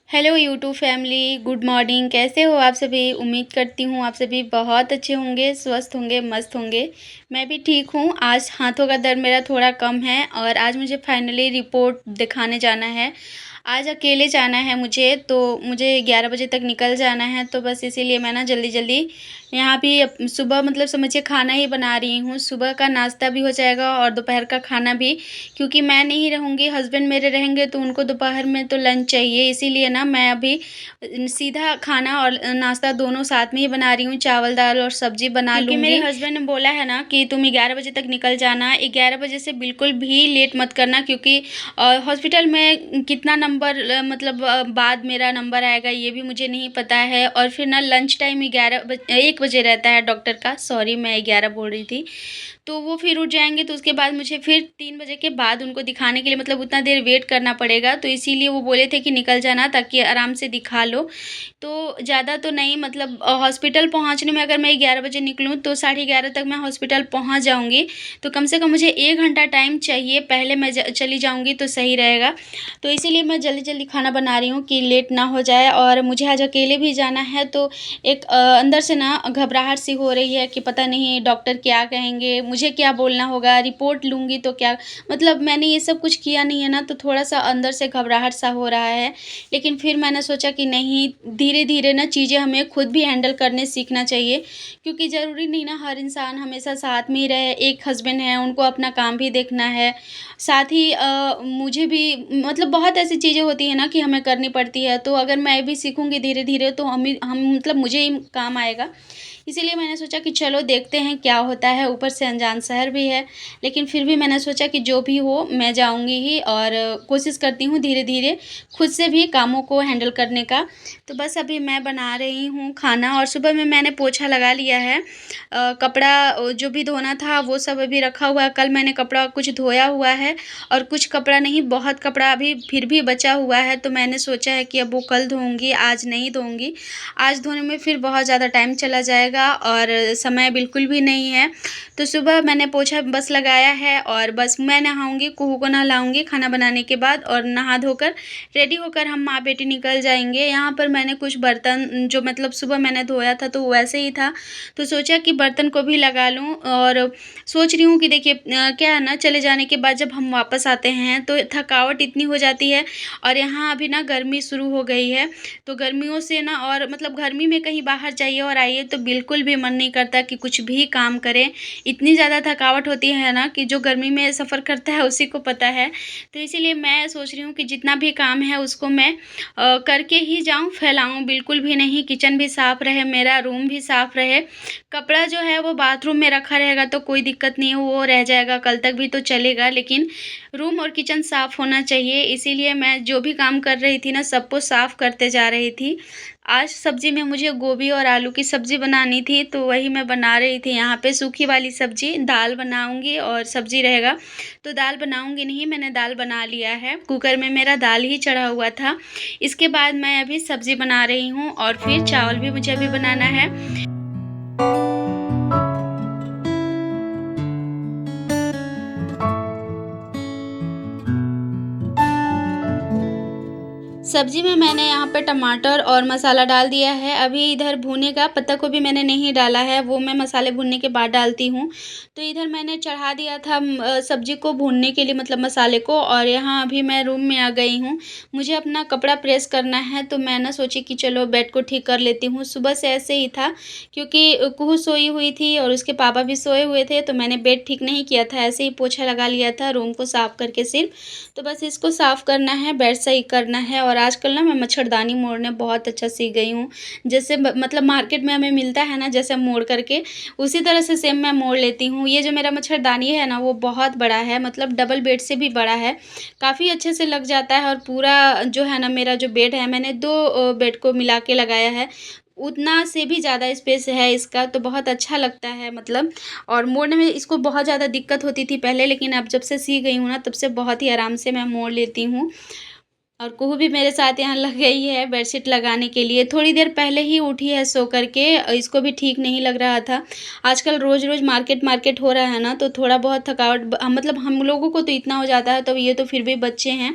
Hello YouTube family, good morning. कैसे हो आप सभी? उम्मीद करती हूँ आप सभी बहुत अच्छे होंगे, स्वस्थ होंगे, मस्त होंगे। मैं भी ठीक हूँ। आज हाथों का दर्द मेरा थोड़ा कम है और आज मुझे फाइनली रिपोर्ट दिखाने जाना है। आज अकेले जाना है मुझे, तो मुझे 11 बजे तक निकल जाना है। तो बस इसीलिए मैं ना जल्दी-जल्दी यहाँ भी सुबह मतलब समझिए खाना ही बना रही हूँ। सुबह का नाश्ता भी हो जाएगा और दोपहर का खाना भी, क्योंकि मैं नहीं रहूँगी, हस्बैंड मेरे रहेंगे तो उनको दोपहर में तो लंच चाहिए। इसीलिए ना मैं अभी सीधा खाना और नाश्ता दोनों साथ में ही बना रही हूँ, चावल, दाल और सब्ज़ी बना लूँगी। क्योंकि मेरे हस्बैंड ने बोला है ना कि तुम 11 बजे तक निकल जाना। 11 बजे से बिल्कुल भी लेट मत करना, क्योंकि हॉस्पिटल में कितना नंबर मतलब बाद मेरा नंबर आएगा ये भी मुझे नहीं पता है। और फिर ना लंच टाइम 1 बजे रहता है डॉक्टर का, सॉरी मैं 11 बोल रही थी। तो वो फिर उठ जाएँगे तो उसके बाद मुझे फिर 3 बजे के बाद उनको दिखाने के लिए मतलब उतना देर वेट करना पड़ेगा। तो इसीलिए वो बोले थे कि निकल जाना ताकि आराम से दिखा लो। तो ज़्यादा तो नहीं मतलब हॉस्पिटल पहुँचने में अगर मैं 11 बजे निकलूँ तो साढ़े 11 तक मैं हॉस्पिटल पहुँच जाऊँगी। तो कम से कम मुझे 1 घंटा टाइम चाहिए, पहले मैं चली जाऊँगी तो सही रहेगा। तो इसीलिए मैं जल्दी-जल्दी खाना बना रही हूँ कि लेट ना हो जाए। और मुझे आज अकेले भी जाना है तो एक अंदर से ना घबराहट सी हो रही है कि पता नहीं डॉक्टर क्या कहेंगे, मुझे क्या बोलना होगा, रिपोर्ट लूँगी तो क्या, मतलब मैंने ये सब कुछ किया नहीं है ना, तो थोड़ा-सा अंदर से घबराहट सा हो रहा है। लेकिन फिर मैंने सोचा कि नहीं, धीरे-धीरे ना चीज़ें हमें खुद भी हैंडल करने सीखना चाहिए, क्योंकि ज़रूरी नहीं ना हर इंसान हमेशा साथ में ही रहे। एक हस्बैंड है, उनको अपना काम भी देखना है, साथ ही मुझे भी मतलब बहुत ऐसी चीज़ें होती हैं ना कि हमें करनी पड़ती है। तो अगर मैं भी सीखूँगी धीरे-धीरे तो हम मतलब मुझे ही काम आएगा। इसीलिए मैंने सोचा कि चलो देखते हैं क्या होता है। ऊपर से अनजान शहर भी है, लेकिन फिर भी मैंने सोचा कि जो भी हो मैं जाऊँगी ही और कोशिश करती हूँ धीरे-धीरे खुद से भी कामों को हैंडल करने का। तो बस अभी मैं बना रही हूँ खाना और सुबह में मैंने पोछा लगा लिया है। कपड़ा जो भी धोना था वो सब अभी रखा हुआ है। कल मैंने कपड़ा कुछ धोया हुआ है और कुछ कपड़ा नहीं, बहुत कपड़ा अभी फिर भी बचा हुआ है। तो मैंने सोचा है कि अब वो कल धोऊँगी, आज नहीं धोऊँगी। आज धोने में फिर बहुत ज़्यादा टाइम चला जाएगा और समय बिल्कुल भी नहीं है। तो सुबह मैंने पोछा बस लगाया है और बस मैं नहाऊँगी, कुहू को नहलाऊँगी खाना बनाने के बाद और नहा धोकर रेडी होकर हम माँ-बेटी निकल जाएँगे। यहाँ पर मैंने कुछ बर्तन जो मतलब सुबह मैंने धोया था तो वैसे ही था, तो सोचा कि बर्तन को भी लगा लूँ। और सोच रही हूँ कि देखिए क्या है ना, चले जाने के बाद जब हम वापस आते हैं तो थकावट इतनी हो जाती है और यहाँ अभी ना गर्मी शुरू हो गई है। तो गर्मियों से ना और मतलब गर्मी में कहीं बाहर जाइए और आइए तो बिल्कुल भी मन नहीं करता कि कुछ भी काम करें। इतनी ज़्यादा थकावट होती है ना कि जो गर्मी में सफ़र करता है उसी को पता है। तो इसीलिए मैं सोच रही हूँ कि जितना भी काम है उसको मैं करके ही जाऊँ, फैलाऊँ बिल्कुल भी नहीं। किचन भी साफ़ रहे, मेरा रूम भी साफ़ रहे। कपड़ा जो है वो बाथरूम में रखा रहेगा तो कोई दिक्कत नहीं है, वो रह जाएगा, कल तक भी तो चलेगा। लेकिन रूम और किचन साफ़ होना चाहिए, इसीलिए मैं जो भी काम कर रही थी ना सबको साफ़ करते जा रही थी। आज सब्ज़ी में मुझे गोभी और आलू की सब्ज़ी बनानी थी तो वही मैं बना रही थी यहाँ पे, सूखी वाली सब्ज़ी। दाल बनाऊँगी और सब्ज़ी रहेगा। तो दाल बनाऊँगी नहीं, मैंने दाल बना लिया है, कुकर में मेरा दाल ही चढ़ा हुआ था। इसके बाद मैं अभी सब्ज़ी बना रही हूँ और फिर चावल भी मुझे अभी बनाना है। सब्ज़ी में मैंने यहाँ पे टमाटर और मसाला डाल दिया है। अभी इधर भुनेगा, पत्ता गोभी मैंने नहीं डाला है, वो मैं मसाले भुनने के बाद डालती हूँ। तो इधर मैंने चढ़ा दिया था सब्ज़ी को भूनने के लिए मतलब मसाले को, और यहाँ अभी मैं रूम में आ गई हूँ। मुझे अपना कपड़ा प्रेस करना है तो मैं ना सोची कि चलो बेड को ठीक कर लेती हूँ। सुबह से ऐसे ही था, क्योंकि कुहू सोई हुई थी और उसके पापा भी सोए हुए थे तो मैंने बेड ठीक नहीं किया था, ऐसे ही पोछा लगा लिया था रूम को साफ़ करके सिर्फ़। तो बस इसको साफ़ करना है, बेड सही करना है। और आजकल ना मैं मच्छरदानी मोड़ने बहुत अच्छा सीख गई हूँ। जैसे मतलब मार्केट में हमें मिलता है ना जैसे मोड़ करके, उसी तरह से सेम मैं मोड़ लेती हूँ। ये जो मेरा मच्छरदानी है ना वो बहुत बड़ा है, मतलब डबल बेड से भी बड़ा है। काफ़ी अच्छे से लग जाता है और पूरा जो है ना मेरा जो बेड है, मैंने 2 बेड को मिला के लगाया है। उतना से भी ज़्यादा स्पेस है इसका, तो बहुत अच्छा लगता है मतलब। और मोड़ने में इसको बहुत ज़्यादा दिक्कत होती थी पहले, लेकिन अब जब से सीख गई हूँ ना तब से बहुत ही आराम से मैं मोड़ लेती हूँ। और कुहू भी मेरे साथ यहाँ लग गई है बेडशीट लगाने के लिए। थोड़ी देर पहले ही उठी है सो कर के, इसको भी ठीक नहीं लग रहा था। आजकल रोज़-रोज़ मार्केट हो रहा है ना, तो थोड़ा बहुत थकावट मतलब हम लोगों को तो इतना हो जाता है, तो ये तो फिर भी बच्चे हैं।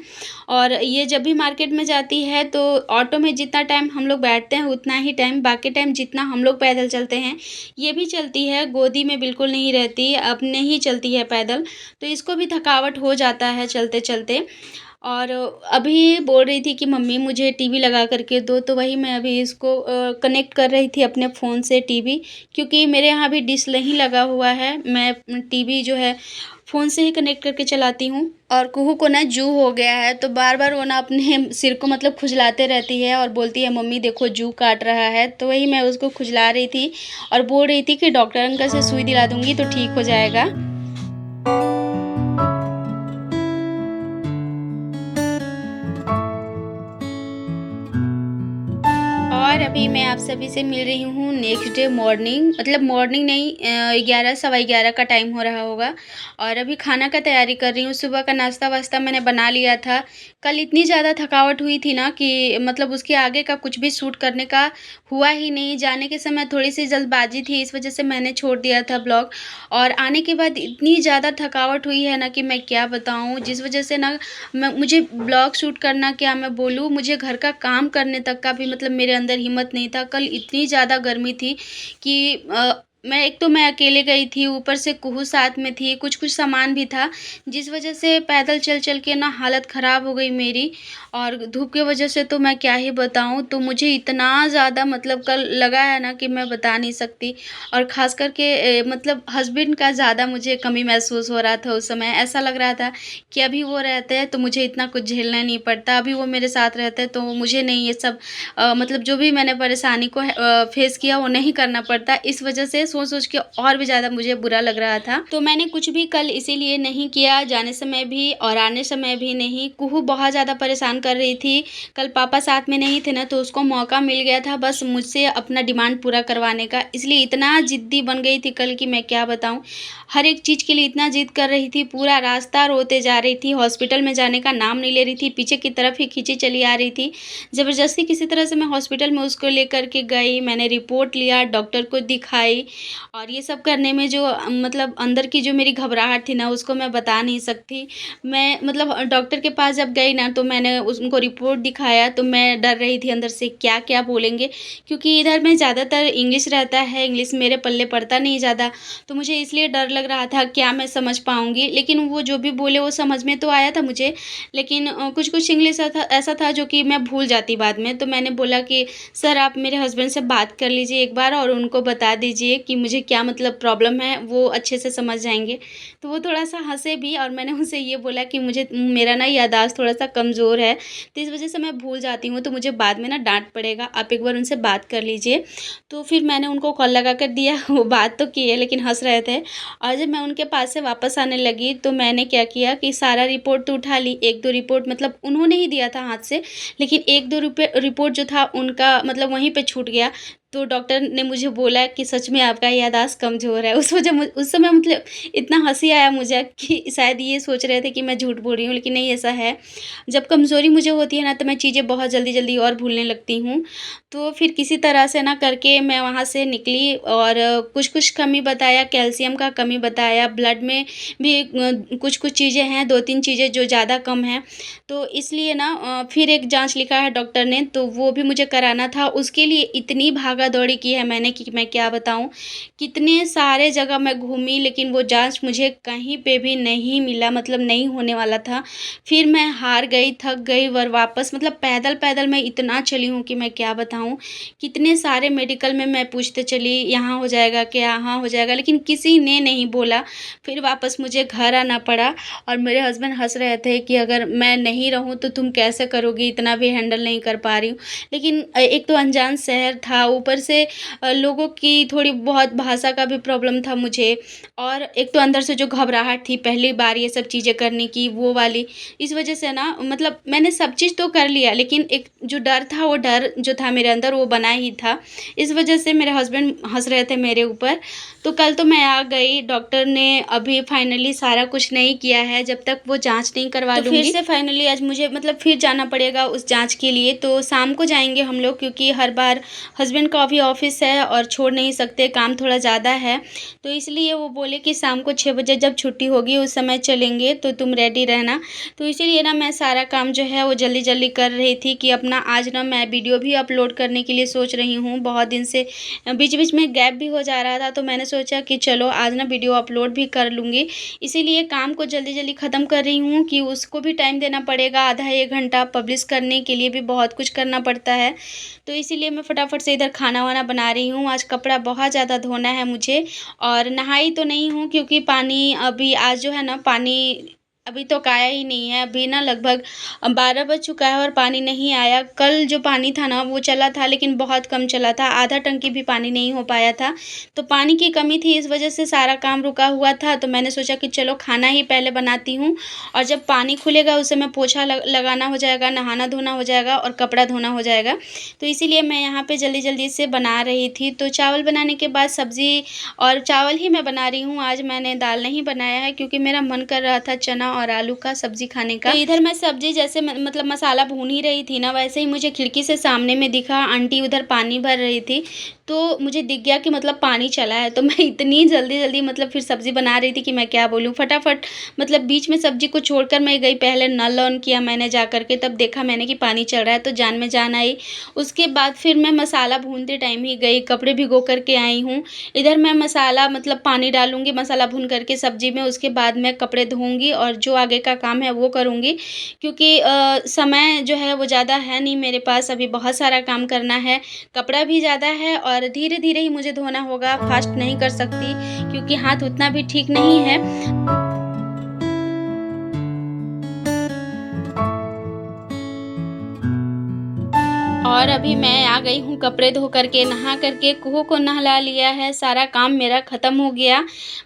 और ये जब भी मार्केट में जाती है तो ऑटो में जितना टाइम हम लोग बैठते हैं उतना ही टाइम, बाकी टाइम जितना हम लोग पैदल चलते हैं, ये भी चलती है, गोदी में बिल्कुल नहीं रहती, अपने ही चलती है पैदल। तो इसको भी थकावट हो जाता है चलते-चलते। और अभी बोल रही थी कि मम्मी मुझे टीवी लगा कर के दो, तो वही मैं अभी इसको कनेक्ट कर रही थी अपने फ़ोन से टीवी, क्योंकि मेरे यहाँ भी डिश नहीं लगा हुआ है। मैं टीवी जो है फ़ोन से ही कनेक्ट करके चलाती हूँ। और कुहू को ना जू हो गया है, तो बार-बार वो ना अपने सिर को मतलब खुजलाते रहती है और बोलती है मम्मी देखो जू काट रहा है। तो वही मैं उसको खुजला रही थी और बोल रही थी कि डॉक्टर अंकल से सुई दिला दूँगी तो ठीक हो जाएगा। और अभी मैं आप सभी से मिल रही हूँ नेक्स्ट डे मॉर्निंग, मतलब मॉर्निंग नहीं, 11 सवा 11 का टाइम हो रहा होगा। और अभी खाना का तैयारी कर रही हूँ। सुबह का नाश्ता-वास्ता मैंने बना लिया था। कल इतनी ज़्यादा थकावट हुई थी ना कि मतलब उसके आगे का कुछ भी शूट करने का हुआ ही नहीं। जाने के समय थोड़ी-सी जल्दबाज़ी थी, इस वज़ह से मैंने छोड़ दिया था ब्लॉग। और आने के बाद इतनी ज़्यादा थकावट हुई है ना कि मैं क्या बताऊँ, जिस वज़ह से ना मुझे ब्लॉग शूट करना क्या मैं बोलूँ, मुझे घर का काम करने तक का भी मतलब मेरे अंदर हिम्मत नहीं था। कल इतनी ज़्यादा गर्मी थी कि मैं अकेले गई थी, ऊपर से कुहू साथ में थी, कुछ-कुछ सामान भी था, जिस वज़ह से पैदल चल-चल के ना हालत ख़राब हो गई मेरी। और धूप की वज़ह से तो मैं क्या ही बताऊँ, तो मुझे इतना ज़्यादा मतलब कल लगा है ना कि मैं बता नहीं सकती। और ख़ास करके मतलब हस्बैंड का ज़्यादा मुझे कमी महसूस हो रहा था उस समय। ऐसा लग रहा था कि अभी वो रहते हैं तो मुझे इतना कुछ झेलना नहीं पड़ता, अभी वो मेरे साथ रहते हैं तो मुझे नहीं ये सब मतलब जो भी मैंने परेशानी को फेस किया वो नहीं करना पड़ता। इस वजह से सोच-सोच के और भी ज़्यादा मुझे बुरा लग रहा था। तो मैंने कुछ भी कल इसीलिए नहीं किया, जाने समय भी और आने समय भी नहीं। कुहू बहुत ज़्यादा परेशान कर रही थी। कल पापा साथ में नहीं थे ना, तो उसको मौका मिल गया था बस मुझसे अपना डिमांड पूरा करवाने का। इसलिए इतना ज़िद्दी बन गई थी कल कि मैं क्या बताऊँ। हर एक चीज़ के लिए इतना ज़िद कर रही थी, पूरा रास्ता रोते जा रही थी, हॉस्पिटल में जाने का नाम नहीं ले रही थी, पीछे की तरफ ही खींची चली आ रही थी। ज़बरदस्ती किसी तरह से मैं हॉस्पिटल में उसको लेकर के गई, मैंने रिपोर्ट लिया, डॉक्टर को दिखाई। और ये सब करने में जो मतलब अंदर की जो मेरी घबराहट थी ना, उसको मैं बता नहीं सकती। मैं मतलब डॉक्टर के पास जब गई ना, तो मैंने उनको रिपोर्ट दिखाया, तो मैं डर रही थी अंदर से क्या-क्या बोलेंगे, क्योंकि इधर में ज़्यादातर इंग्लिश रहता है, इंग्लिश मेरे पल्ले पड़ता नहीं ज़्यादा, तो मुझे इसलिए डर लग रहा था क्या मैं समझ पाऊँगी। लेकिन वो जो भी बोले वो समझ में तो आया था मुझे, लेकिन कुछ-कुछ इंग्लिश ऐसा था जो कि मैं भूल जाती बाद में। तो मैंने बोला कि सर आप मेरे हस्बैंड से बात कर लीजिए एक बार और उनको बता दीजिए कि मुझे क्या मतलब प्रॉब्लम है, वो अच्छे से समझ जाएँगे। तो वो थोड़ा-सा हँसे भी और मैंने उनसे ये बोला कि मुझे मेरा ना याददाश्त थोड़ा-सा कमज़ोर है, तो इस वज़ह से मैं भूल जाती हूँ, तो मुझे बाद में ना डाँट पड़ेगा, आप एक बार उनसे बात कर लीजिए। तो फिर मैंने उनको कॉल लगा कर दिया, वो बात तो की है लेकिन हँस रहे थे। और जब मैं उनके पास से वापस आने लगी, तो मैंने क्या किया कि सारा रिपोर्ट तो उठा ली, 1-2 रिपोर्ट मतलब उन्होंने ही दिया था हाथ से, लेकिन 1-2 रिपोर्ट जो था उनका मतलब वहीं पे छूट गया। तो डॉक्टर ने मुझे बोला कि सच में आपका याददाश्त कमज़ोर है। उस समय मतलब इतना हँसी आया मुझे कि शायद ये सोच रहे थे कि मैं झूठ बोल रही हूँ, लेकिन नहीं ऐसा है। जब कमज़ोरी मुझे होती है ना, तो मैं चीज़ें बहुत जल्दी-जल्दी और भूलने लगती हूँ। तो फिर किसी तरह से ना करके मैं वहाँ से निकली और कुछ-कुछ कमी बताया, कैल्शियम का कमी बताया, ब्लड में भी कुछ-कुछ चीज़ें हैं, 2-3 चीज़ें जो ज़्यादा कम हैं। तो इसलिए ना फिर एक जाँच लिखा है डॉक्टर ने, तो वो भी मुझे कराना था। उसके लिए इतनी भागा-दौड़ी की है मैंने कि मैं क्या बताऊँ। कितने सारे जगह मैं घूमी, लेकिन वो जाँच मुझे कहीं पे भी नहीं मिला, मतलब नहीं होने वाला था। फिर मैं हार गई, थक गई और वापस मतलब पैदल-पैदल मैं इतना चली हूँ कि मैं क्या बताऊँ। कितने सारे मेडिकल में मैं पूछते चली, यहाँ हो जाएगा क्या? यहाँ हो जाएगा? लेकिन किसी ने नहीं बोला। फिर वापस मुझे घर आना पड़ा और मेरे हस्बैंड हँस रहे थे कि अगर मैं नहीं रहूँ तो तुम कैसे करोगी? इतना भी हैंडल नहीं कर पा रही हूँ। लेकिन एक तो अनजान शहर था, ऊपर ऊपर से लोगों की थोड़ी बहुत भाषा का भी प्रॉब्लम था मुझे, और एक तो अंदर से जो घबराहट थी पहली बार ये सब चीज़ें करने की वो वाली, इस वजह से ना मतलब मैंने सब चीज़ तो कर लिया, लेकिन एक जो डर था वो डर जो था मेरे अंदर वो बना ही था। इस वजह से मेरे हस्बैंड हँस रहे थे मेरे ऊपर। तो कल तो मैं आ गई, डॉक्टर ने अभी फाइनली सारा कुछ नहीं किया है, जब तक वो जाँच नहीं करवा लूँगी। तो फिर से फाइनली आज मुझे मतलब फिर जाना पड़ेगा उस जाँच के लिए, तो शाम को जाएँगे हम लोग, क्योंकि हर बार हस्बैंड का अभी ऑफ़िस है और छोड़ नहीं सकते, काम थोड़ा ज़्यादा है। तो इसलिए वो बोले कि शाम को 6 बजे जब छुट्टी होगी उस समय चलेंगे, तो तुम रेडी रहना। तो इसीलिए ना मैं सारा काम जो है वो जल्दी-जल्दी कर रही थी कि अपना आज ना मैं वीडियो भी अपलोड करने के लिए सोच रही हूँ। बहुत दिन से बीच-बीच में गैप भी हो जा रहा था, तो मैंने सोचा कि चलो आज ना वीडियो अपलोड भी कर लूँगी। इसीलिए काम को जल्दी-जल्दी ख़त्म कर रही हूँ कि उसको भी टाइम देना पड़ेगा, आधा 1 घंटा पब्लिश करने के लिए भी बहुत कुछ करना पड़ता है। तो इसीलिए मैं फटाफट से इधर खाना-वाना बना रही हूँ। आज कपड़ा बहुत ज़्यादा धोना है मुझे, और नहाई तो नहीं हूँ क्योंकि पानी अभी आज जो है ना पानी अभी तक आया ही नहीं है। अभी ना लगभग 12 बज चुका है और पानी नहीं आया। कल जो पानी था ना वो चला था, लेकिन बहुत कम चला था, आधा टंकी भी पानी नहीं हो पाया था। तो पानी की कमी थी, इस वजह से सारा काम रुका हुआ था। तो मैंने सोचा कि चलो खाना ही पहले बनाती हूँ, और जब पानी खुलेगा उस समय पोछा लगाना हो जाएगा, नहाना-धोना हो जाएगा और कपड़ा धोना हो जाएगा। तो इसीलिए मैं यहाँ पे जल्दी-जल्दी से बना रही थी। तो चावल बनाने के बाद सब्ज़ी, और चावल ही मैं बना रही हूँ, आज मैंने दाल नहीं बनाया है क्योंकि मेरा मन कर रहा था चना और आलू का सब्ज़ी खाने का। तो इधर मैं सब्ज़ी जैसे मतलब मसाला भून ही रही थी ना, वैसे ही मुझे खिड़की से सामने में दिखा आंटी उधर पानी भर रही थी। तो मुझे दिख गया कि मतलब पानी चला है, तो मैं इतनी जल्दी-जल्दी मतलब फिर सब्ज़ी बना रही थी कि मैं क्या बोलूँ। फटाफट मतलब बीच में सब्ज़ी को छोड़कर मैं गई, पहले नल ऑन किया मैंने जा कर के, तब देखा मैंने कि पानी चल रहा है, तो जान में जान आई। उसके बाद फिर मैं मसाला भूनते टाइम ही गई, कपड़े भिगो कर के आई हूँ। इधर मैं मसाला मतलब पानी डालूँगी मसाला भून करके सब्ज़ी में, उसके बाद मैं कपड़े धोऊँगी और जो आगे का काम है वो करूँगी, क्योंकि समय जो है वो ज़्यादा है नहीं मेरे पास, अभी बहुत सारा काम करना है, कपड़ा भी ज़्यादा है और धीरे-धीरे ही मुझे धोना होगा, फ़ास्ट नहीं कर सकती क्योंकि हाथ उतना भी ठीक नहीं है। और अभी मैं आ गई हूँ कपड़े धो करके, नहा करके, कुहू को नहला लिया है, सारा काम मेरा ख़त्म हो गया।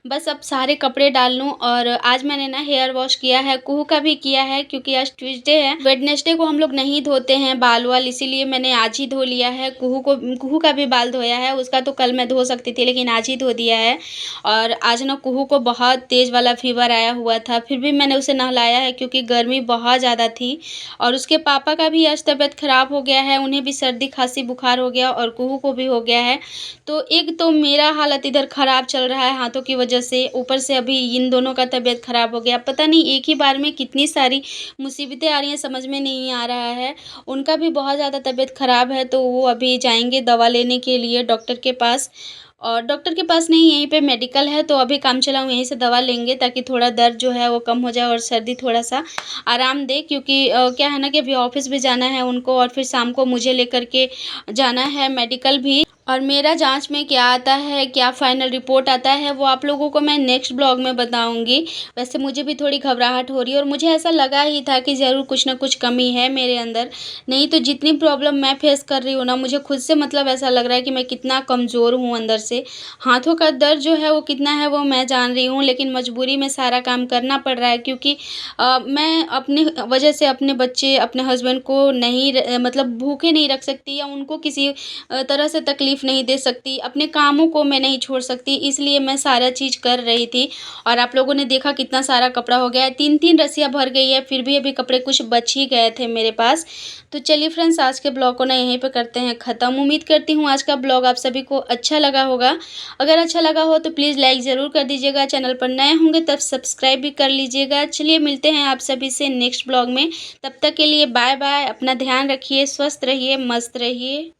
बस अब सारे कपड़े डाल लूँ, और आज मैंने ना हेयर वॉश किया है, कुहू का भी किया है क्योंकि आज ट्यूसडे है। वेडनेसडे को हम लोग नहीं धोते हैं बाल-वाल, इसीलिए मैंने आज ही धो लिया है। कुहू का भी बाल धोया है, उसका तो कल मैं धो सकती थी लेकिन आज ही धो दिया है। और आज ना कुहू को बहुत तेज़ वाला फ़ीवर आया हुआ था, फिर भी मैंने उसे नहलाया है क्योंकि गर्मी बहुत ज़्यादा थी। और उसके पापा का भी आज तबीयत ख़राब हो गया है, उन्हें भी सर्दी खाँसी बुखार हो गया और कुहू को भी हो गया है। तो एक तो मेरा हालत इधर ख़राब चल रहा है हाथों की वजह से, ऊपर से अभी इन दोनों का तबीयत ख़राब हो गया। पता नहीं एक ही बार में कितनी सारी मुसीबतें आ रही हैं, समझ में नहीं आ रहा है। उनका भी बहुत ज़्यादा तबीयत ख़राब है, तो वो अभी जाएँगे दवा लेने के लिए डॉक्टर के पास। और डॉक्टर के पास नहीं, यहीं पे मेडिकल है, तो अभी काम चलाऊँ यहीं से दवा लेंगे ताकि थोड़ा दर्द जो है वो कम हो जाए और सर्दी थोड़ा-सा आराम दे, क्योंकि क्या है ना कि अभी ऑफ़िस भी जाना है उनको और फिर शाम को मुझे लेकर के जाना है मेडिकल भी। और मेरा जाँच में क्या आता है, क्या फ़ाइनल रिपोर्ट आता है, वो आप लोगों को मैं नेक्स्ट ब्लॉग में बताऊँगी। वैसे मुझे भी थोड़ी घबराहट हो रही है और मुझे ऐसा लगा ही था कि ज़रूर कुछ न कुछ कमी है मेरे अंदर। नहीं तो जितनी प्रॉब्लम मैं फ़ेस कर रही हूँ ना, मुझे खुद से मतलब ऐसा लग रहा है कि मैं कितना कमज़ोर हूँ अंदर से। हाथों का दर्द जो है वो कितना है वो मैं जान रही हूँ, लेकिन मजबूरी में सारा काम करना पड़ रहा है क्योंकि मैं अपने वजह से अपने बच्चे, अपने हस्बैंड को नहीं मतलब भूखे नहीं रख सकती या उनको किसी तरह से तकलीफ़ नहीं दे सकती, अपने कामों को मैं नहीं छोड़ सकती, इसलिए मैं सारा चीज़ कर रही थी। और आप लोगों ने देखा कितना सारा कपड़ा हो गया है, 3-3 रस्सियाँ भर गई है, फिर भी अभी कपड़े कुछ बच ही गए थे मेरे पास। तो चलिए फ्रेंड्स, आज के ब्लॉग को ना यहीं पे करते हैं ख़त्म। उम्मीद करती हूँ आज का ब्लॉग आप सभी को अच्छा लगा होगा। अगर अच्छा लगा हो तो प्लीज़ लाइक ज़रूर कर दीजिएगा, चैनल पर नए होंगे तब सब्सक्राइब भी कर लीजिएगा। चलिए मिलते हैं आप सभी से नेक्स्ट ब्लॉग में, तब तक के लिए बाय बाय, अपना ध्यान रखिए, स्वस्थ रहिए, मस्त रहिए।